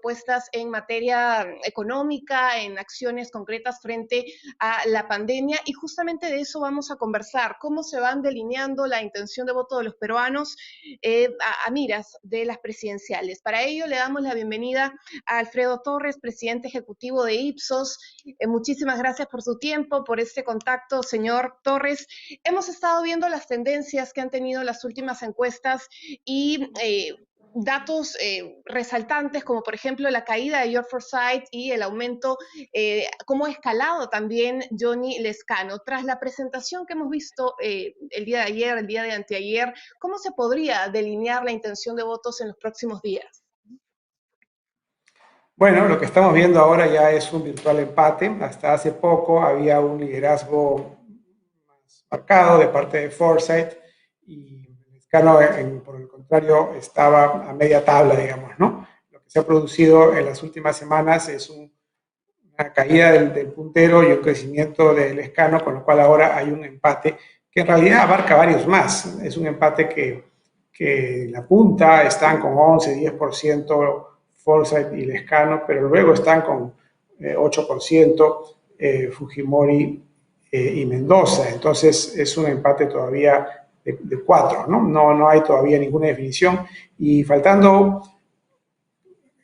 propuestas en materia económica, en acciones concretas frente a la pandemia, y justamente de eso vamos a conversar, cómo se van delineando la intención de voto de los peruanos a miras de las presidenciales. Para ello le damos la bienvenida a Alfredo Torres, presidente ejecutivo de Ipsos. Muchísimas gracias por su tiempo, por este contacto, señor Torres. Hemos estado viendo las tendencias que han tenido las últimas encuestas y datos resaltantes, como por ejemplo la caída de George Forsyth y el aumento, cómo ha escalado también Johnny Lezcano. Tras la presentación que hemos visto el día de ayer, el día de anteayer, ¿cómo se podría delinear la intención de votos en los próximos días? Bueno, lo que estamos viendo ahora ya es un virtual empate. Hasta hace poco había un liderazgo más marcado de parte de Forsyth y Lezcano, por el contrario, estaba a media tabla, digamos, ¿no? Lo que se ha producido en las últimas semanas es una caída del puntero y un crecimiento de Lezcano, con lo cual ahora hay un empate que en realidad abarca varios más. Es un empate que en la punta están con 11, 10% Forsyth y Lezcano, pero luego están con 8% Fujimori y Mendoza. Entonces es un empate todavía de 4, ¿no? No hay todavía ninguna definición. Y faltando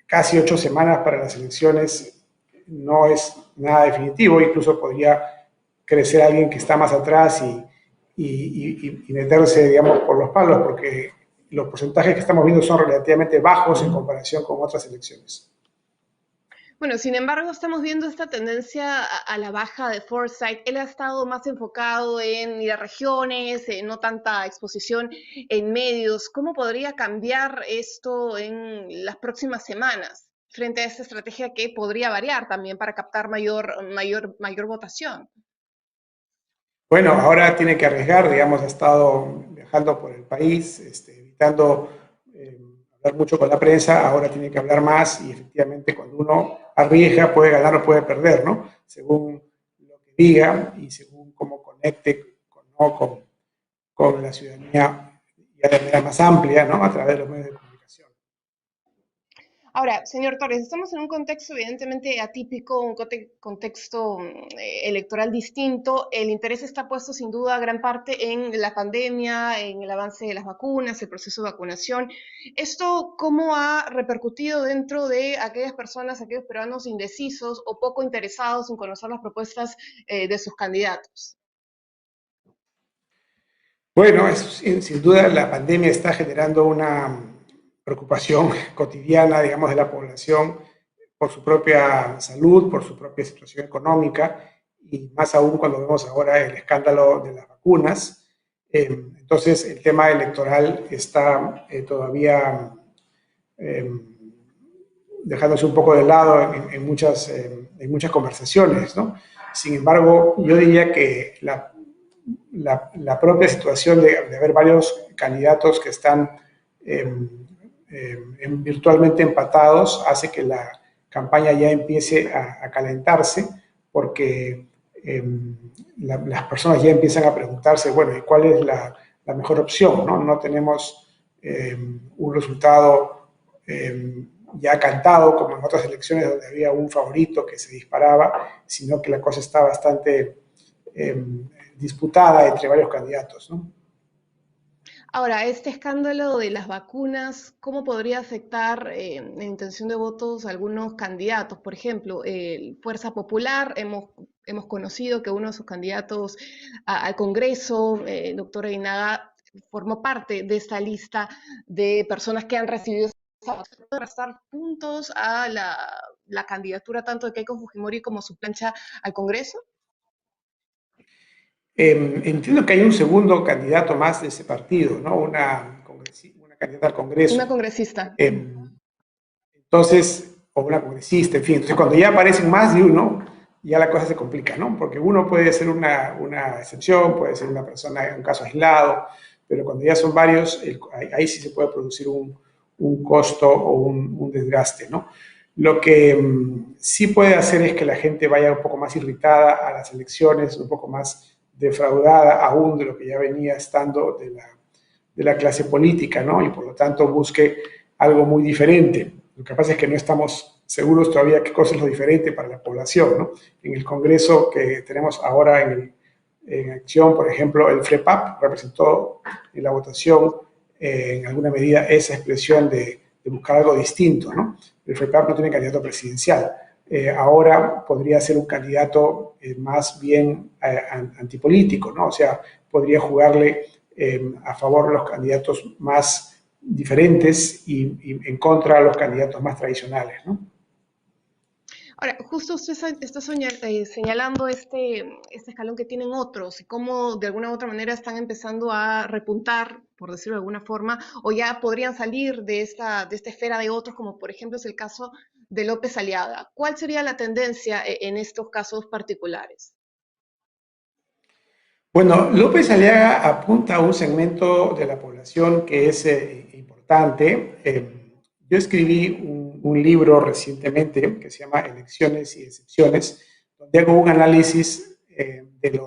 casi 8 semanas para las elecciones, no es nada definitivo. Incluso podría crecer alguien que está más atrás y meterse, digamos, por los palos, porque los porcentajes que estamos viendo son relativamente bajos en comparación con otras elecciones. Bueno, sin embargo, estamos viendo esta tendencia a la baja de Forsyth. Él ha estado más enfocado en ir a regiones, no tanta exposición en medios. ¿Cómo podría cambiar esto en las próximas semanas frente a esta estrategia que podría variar también para captar mayor votación? Bueno, ahora tiene que arriesgar, digamos, ha estado viajando por el país, evitando hablar mucho con la prensa, ahora tiene que hablar más y efectivamente cuando uno arriesga puede ganar o puede perder, ¿no? Según lo que diga y según cómo conecte con la ciudadanía ya de manera más amplia, ¿no? A través de los medios de comunicación. Ahora, señor Torres, estamos en un contexto evidentemente atípico, un contexto electoral distinto. El interés está puesto sin duda gran parte en la pandemia, en el avance de las vacunas, el proceso de vacunación. ¿Esto cómo ha repercutido dentro de aquellas personas, aquellos peruanos indecisos o poco interesados en conocer las propuestas de sus candidatos? Bueno, sin duda la pandemia está generando una preocupación cotidiana, digamos, de la población por su propia salud, por su propia situación económica, y más aún cuando vemos ahora el escándalo de las vacunas. Entonces, el tema electoral está todavía dejándose un poco de lado en muchas conversaciones, ¿no? Sin embargo, yo diría que la propia situación de haber varios candidatos que están virtualmente empatados hace que la campaña ya empiece a calentarse, porque las personas ya empiezan a preguntarse, bueno, ¿y cuál es la mejor opción? No tenemos un resultado ya cantado como en otras elecciones donde había un favorito que se disparaba, sino que la cosa está bastante disputada entre varios candidatos, ¿no? Ahora, este escándalo de las vacunas, ¿cómo podría afectar la intención de votos a algunos candidatos? Por ejemplo, Fuerza Popular, hemos conocido que uno de sus candidatos al Congreso, el doctor Einaga, formó parte de esta lista de personas que han recibido esa vacuna. ¿Puede restar puntos a la candidatura tanto de Keiko Fujimori como su plancha al Congreso? Entiendo que hay un segundo candidato más de ese partido, ¿no? Una candidata al Congreso. Una congresista. Entonces, o una congresista, en fin. Entonces, cuando ya aparecen más de uno, ya la cosa se complica, ¿no? Porque uno puede ser una excepción, puede ser una persona en un caso aislado, pero cuando ya son varios, ahí sí se puede producir un costo o un desgaste, ¿no? Lo que sí puede hacer es que la gente vaya un poco más irritada a las elecciones, un poco más defraudada aún de lo que ya venía estando de la clase política, ¿no? Y por lo tanto busque algo muy diferente. Lo que pasa es que no estamos seguros todavía qué cosa es lo diferente para la población, ¿no? En el Congreso que tenemos ahora en acción, por ejemplo, el FREPAP representó en la votación en alguna medida esa expresión de buscar algo distinto, ¿no? El FREPAP no tiene candidato presidencial. Ahora podría ser un candidato más bien antipolítico, ¿no? O sea, podría jugarle a favor de los candidatos más diferentes y en contra de los candidatos más tradicionales, ¿no? Ahora, justo usted está señalando este escalón que tienen otros y cómo de alguna u otra manera están empezando a repuntar, por decirlo de alguna forma, o ya podrían salir de esta esfera de otros, como por ejemplo es el caso de López Aliaga. ¿Cuál sería la tendencia en estos casos particulares? Bueno, López Aliaga apunta a un segmento de la población que es importante. Yo escribí un libro recientemente que se llama Elecciones y Excepciones, donde hago un análisis de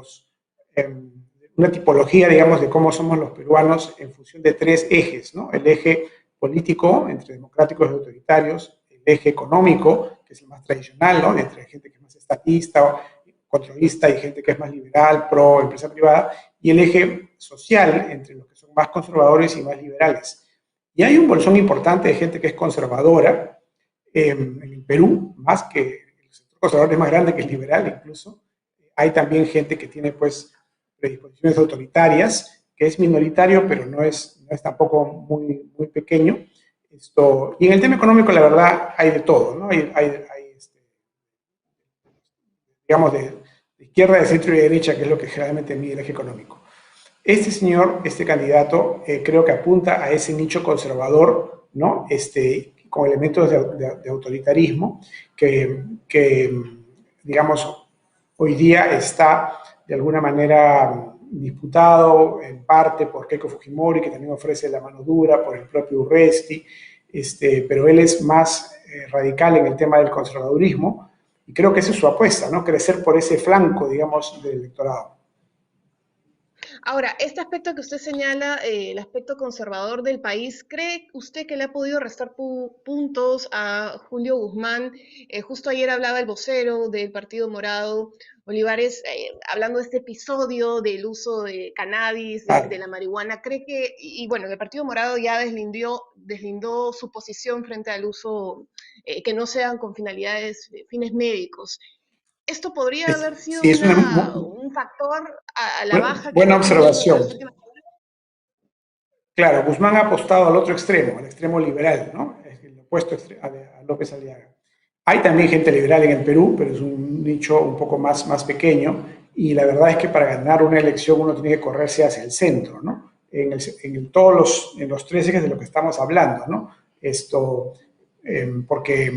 una tipología, digamos, de cómo somos los peruanos en función de tres ejes, ¿no? El eje político, entre democráticos y autoritarios, el eje económico, que es el más tradicional, ¿no? Entre gente que es más estatista, controlista y gente que es más liberal, pro empresa privada, y el eje social, entre los que son más conservadores y más liberales. Y hay un bolsón importante de gente que es conservadora en el Perú, más que el sector conservador es más grande que el liberal incluso. Hay también gente que tiene pues predisposiciones autoritarias, que es minoritario, pero no es tampoco muy pequeño. Y en el tema económico, la verdad, hay de todo, ¿no? Digamos, de izquierda, de centro y de derecha, que es lo que generalmente mide el eje económico. Este señor, este candidato, creo que apunta a ese nicho conservador, ¿no? Con elementos de autoritarismo que, digamos, hoy día está de alguna manera disputado en parte por Keiko Fujimori, que también ofrece la mano dura, por el propio Urresti, pero él es más radical en el tema del conservadurismo y creo que esa es su apuesta, ¿no? Crecer por ese flanco, digamos, del electorado. Ahora, este aspecto que usted señala, el aspecto conservador del país, ¿cree usted que le ha podido restar puntos a Julio Guzmán? Justo ayer hablaba el vocero del Partido Morado, Olivares, hablando de este episodio del uso de cannabis, de la marihuana. ¿Cree que, y bueno, el Partido Morado ya deslindó su posición frente al uso, que no sean con finalidades, fines médicos? ¿Esto podría haber sido Sí, es una un factor a la buena, baja que buena ha tenido en observación. las últimas semanas? Claro, Guzmán ha apostado al otro extremo, al extremo liberal, ¿no? Es el opuesto a López Aliaga. Hay también gente liberal en el Perú, pero es un nicho un poco más pequeño. Y la verdad es que para ganar una elección uno tiene que correrse hacia el centro, ¿no? En los tres ejes de lo que estamos hablando, ¿no? Porque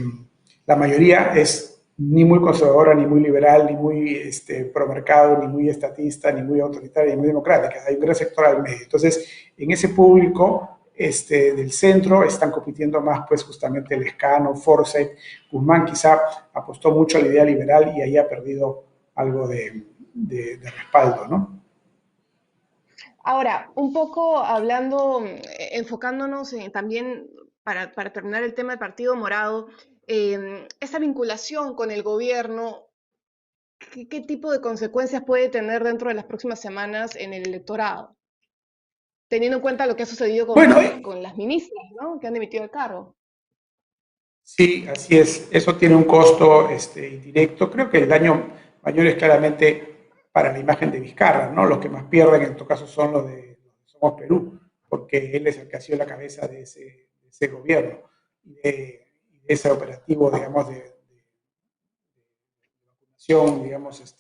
la mayoría es ni muy conservadora, ni muy liberal, ni muy pro mercado, ni muy estatista, ni muy autoritaria, ni muy democrática. Hay un gran sector al medio. Entonces, en ese público del centro están compitiendo más, pues, justamente Lescano, Forsyth. Guzmán quizá apostó mucho a la idea liberal y ahí ha perdido algo de respaldo, ¿no? Ahora, un poco hablando, enfocándonos también para terminar el tema del Partido Morado, esa vinculación con el gobierno, ¿qué tipo de consecuencias puede tener dentro de las próximas semanas en el electorado? Teniendo en cuenta lo que ha sucedido Bueno, con las ministras, ¿no? Que han dimitido el cargo. sí, así es. Eso tiene un costo indirecto. Creo que el daño mayor es claramente para la imagen de Vizcarra, ¿no? Los que más pierden en todo caso son los de Somos Perú, porque él es el que ha sido la cabeza de ese gobierno y de ese operativo, digamos, de vacunación, digamos,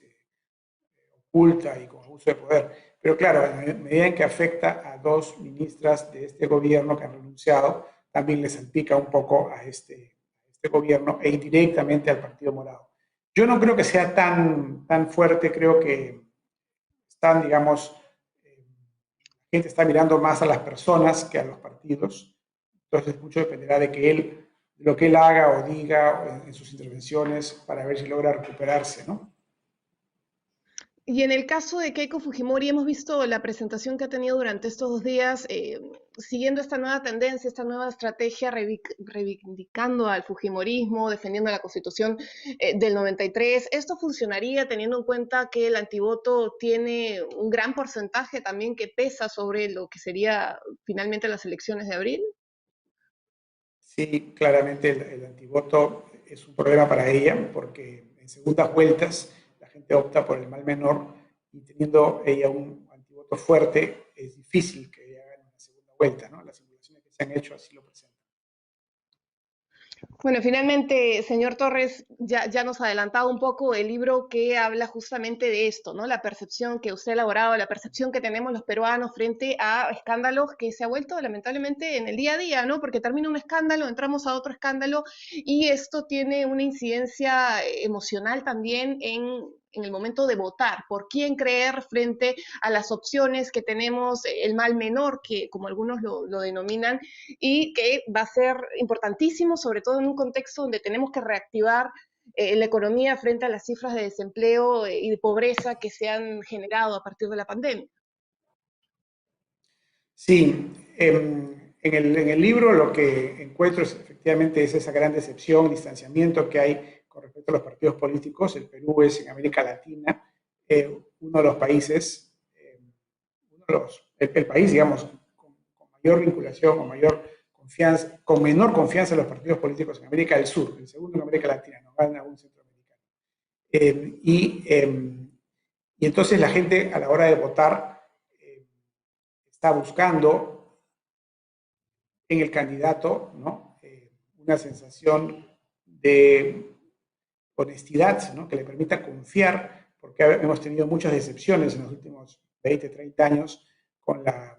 oculta y con abuso de poder. Pero claro, en medida en que afecta a dos ministras de este gobierno que han renunciado, también le salpica un poco a este gobierno e indirectamente al Partido Morado. Yo no creo que sea tan fuerte, creo que están, digamos, la gente está mirando más a las personas que a los partidos, entonces mucho dependerá de lo que él haga o diga en sus intervenciones para ver si logra recuperarse, ¿no? Y en el caso de Keiko Fujimori, hemos visto la presentación que ha tenido durante estos 2 días, siguiendo esta nueva tendencia, esta nueva estrategia, reivindicando al Fujimorismo, defendiendo la Constitución del 93. ¿Esto funcionaría teniendo en cuenta que el antivoto tiene un gran porcentaje también que pesa sobre lo que sería finalmente las elecciones de abril? Sí, claramente el antivoto es un problema para ella porque en segundas vueltas la gente opta por el mal menor y teniendo ella un antivoto fuerte es difícil que ella gane una segunda vuelta, ¿no? Las simulaciones que se han hecho así lo presentan. Bueno, finalmente, señor Torres, ya nos ha adelantado un poco el libro que habla justamente de esto, ¿no? La percepción que usted ha elaborado, la percepción que tenemos los peruanos frente a escándalos que se ha vuelto lamentablemente en el día a día, ¿no? Porque termina un escándalo, entramos a otro escándalo y esto tiene una incidencia emocional también en el momento de votar, por quién creer frente a las opciones que tenemos, el mal menor, que como algunos lo denominan, y que va a ser importantísimo, sobre todo en un contexto donde tenemos que reactivar la economía frente a las cifras de desempleo y de pobreza que se han generado a partir de la pandemia. Sí, en el libro lo que encuentro es efectivamente es esa gran decepción, distanciamiento que hay con respecto a los partidos políticos. El Perú es en América Latina uno de los países, el país, digamos, con mayor vinculación, con mayor confianza, con menor confianza en los partidos políticos en América del Sur, el segundo en América Latina, no gana un centroamericano. Eh, y, eh, y entonces la gente a la hora de votar está buscando en el candidato, ¿no? Una sensación de honestidad, ¿no? Que le permita confiar, porque hemos tenido muchas decepciones en los últimos 20, 30 años con la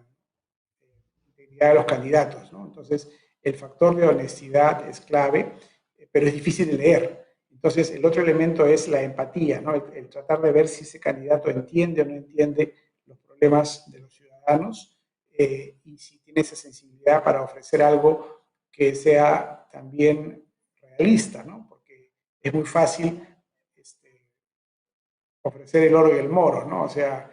integridad de los candidatos, ¿no? Entonces, el factor de honestidad es clave, pero es difícil de leer. Entonces, el otro elemento es la empatía, ¿no? El tratar de ver si ese candidato entiende o no entiende los problemas de los ciudadanos y si tiene esa sensibilidad para ofrecer algo que sea también realista, ¿no? Porque es muy fácil ofrecer el oro y el moro, ¿no? O sea,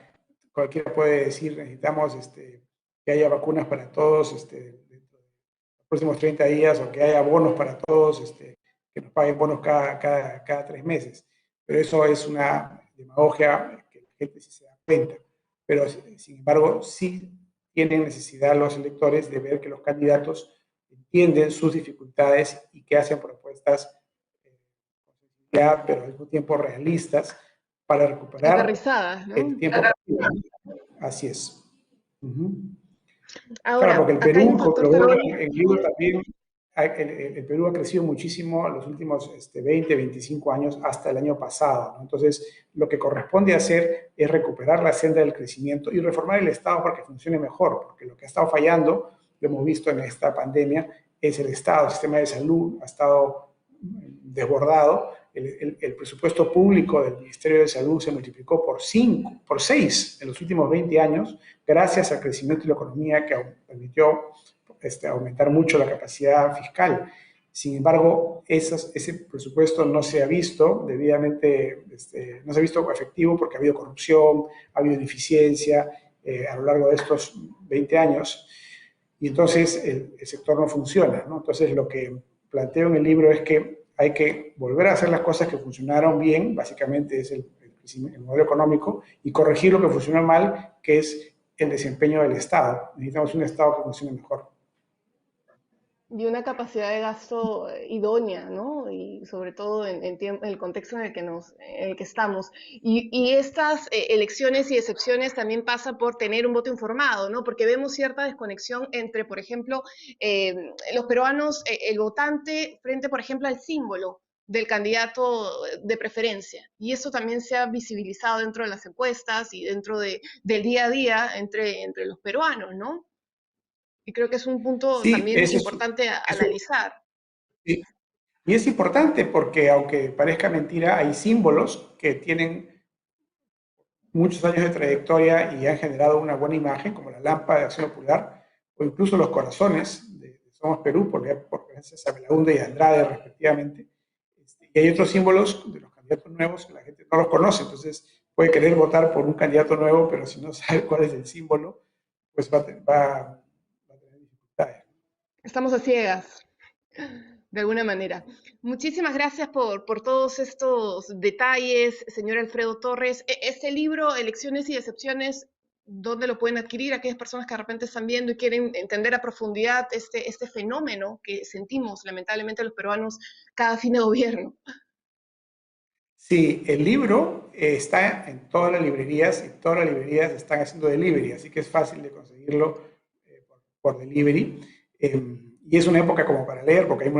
cualquiera puede decir, necesitamos que haya vacunas para todos dentro de los próximos 30 días o que haya bonos para todos, que nos paguen bonos cada 3 meses. Pero eso es una demagogia que la gente sí se da cuenta. Pero, sin embargo, sí tienen necesidad los electores de ver que los candidatos entienden sus dificultades y que hacen propuestas con sensibilidad, pero al mismo tiempo realistas para recuperar Aterrizadas, el ¿no? tiempo perdido. Así es. Claro, Ahora, porque el acá hay un Perú, factor lo veo también. en el libro también, el Perú ha crecido muchísimo en los últimos 20, 25 años hasta el año pasado, ¿no? Entonces, lo que corresponde hacer es recuperar la senda del crecimiento y reformar el Estado para que funcione mejor, porque lo que ha estado fallando, lo hemos visto en esta pandemia, es el Estado, el sistema de salud ha estado desbordado, el presupuesto público del Ministerio de Salud se multiplicó por 6 en los últimos 20 años, gracias al crecimiento de la economía que permitió aumentar mucho la capacidad fiscal. Sin embargo, ese presupuesto no se ha visto debidamente, no se ha visto efectivo porque ha habido corrupción, ha habido ineficiencia a lo largo de estos 20 años y entonces el sector no funciona, ¿no? Entonces lo que planteo en el libro es que hay que volver a hacer las cosas que funcionaron bien, básicamente es el modelo económico, y corregir lo que funcionó mal, que es el desempeño del Estado. Necesitamos un Estado que funcione mejor. Y una capacidad de gasto idónea, ¿no? Y sobre todo en el contexto en el que estamos. Y estas elecciones y excepciones también pasa por tener un voto informado, ¿no? Porque vemos cierta desconexión entre, por ejemplo, los peruanos, el votante frente, por ejemplo, al símbolo del candidato de preferencia. Y eso también se ha visibilizado dentro de las encuestas y dentro del día a día entre los peruanos, ¿no? Y creo que es un punto Sí, también importante a eso, analizar. sí. Y es importante porque, aunque parezca mentira, hay símbolos que tienen muchos años de trayectoria y han generado una buena imagen, como la lámpara de Acción Popular, o incluso los corazones de Somos Perú, por gracias a Belaúnde y Andrade, respectivamente. Y hay otros símbolos de los candidatos nuevos que la gente no los conoce. Entonces, puede querer votar por un candidato nuevo, pero si no sabe cuál es el símbolo, pues va a tener dificultades. Estamos a ciegas, de alguna manera. Muchísimas gracias por todos estos detalles, señor Alfredo Torres. Este libro, Elecciones y Decepciones, ¿dónde lo pueden adquirir? Aquellas personas que de repente están viendo y quieren entender a profundidad este fenómeno que sentimos lamentablemente los peruanos cada fin de gobierno. Sí, el libro está en todas las librerías y todas las librerías están haciendo delivery, así que es fácil de conseguirlo por delivery. Y es una época como para leer, porque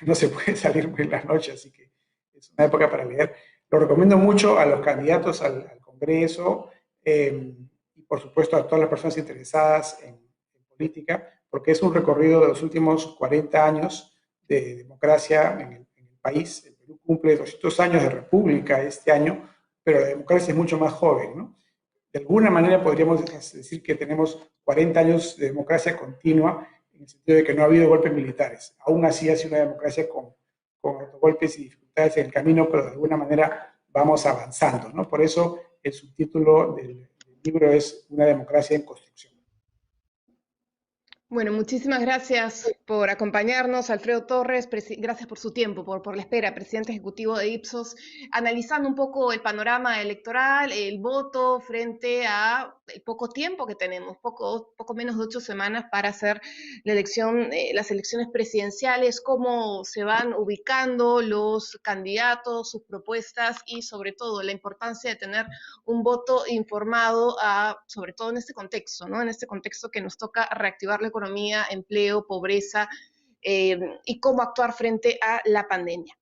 no se puede salir muy en la noche, así que es una época para leer. Lo recomiendo mucho a los candidatos al Congreso y por supuesto a todas las personas interesadas en política, porque es un recorrido de los últimos 40 años de democracia en el país. El Perú cumple 200 años de república este año, pero la democracia es mucho más joven, ¿no? De alguna manera podríamos decir que tenemos 40 años de democracia continua, en el sentido de que no ha habido golpes militares. Aún así ha sido una democracia con golpes y dificultades en el camino, pero de alguna manera vamos avanzando, ¿no? Por eso el subtítulo del libro es Una democracia en construcción. Bueno, muchísimas gracias por acompañarnos, Alfredo Torres. Gracias por su tiempo, por la espera, presidente ejecutivo de Ipsos, analizando un poco el panorama electoral, el voto frente a el poco tiempo que tenemos, poco menos de 8 semanas para hacer la elección, las elecciones presidenciales, cómo se van ubicando los candidatos, sus propuestas y sobre todo la importancia de tener un voto informado, sobre todo en este contexto, ¿no? En este contexto que nos toca reactivar la economía, empleo, pobreza y cómo actuar frente a la pandemia.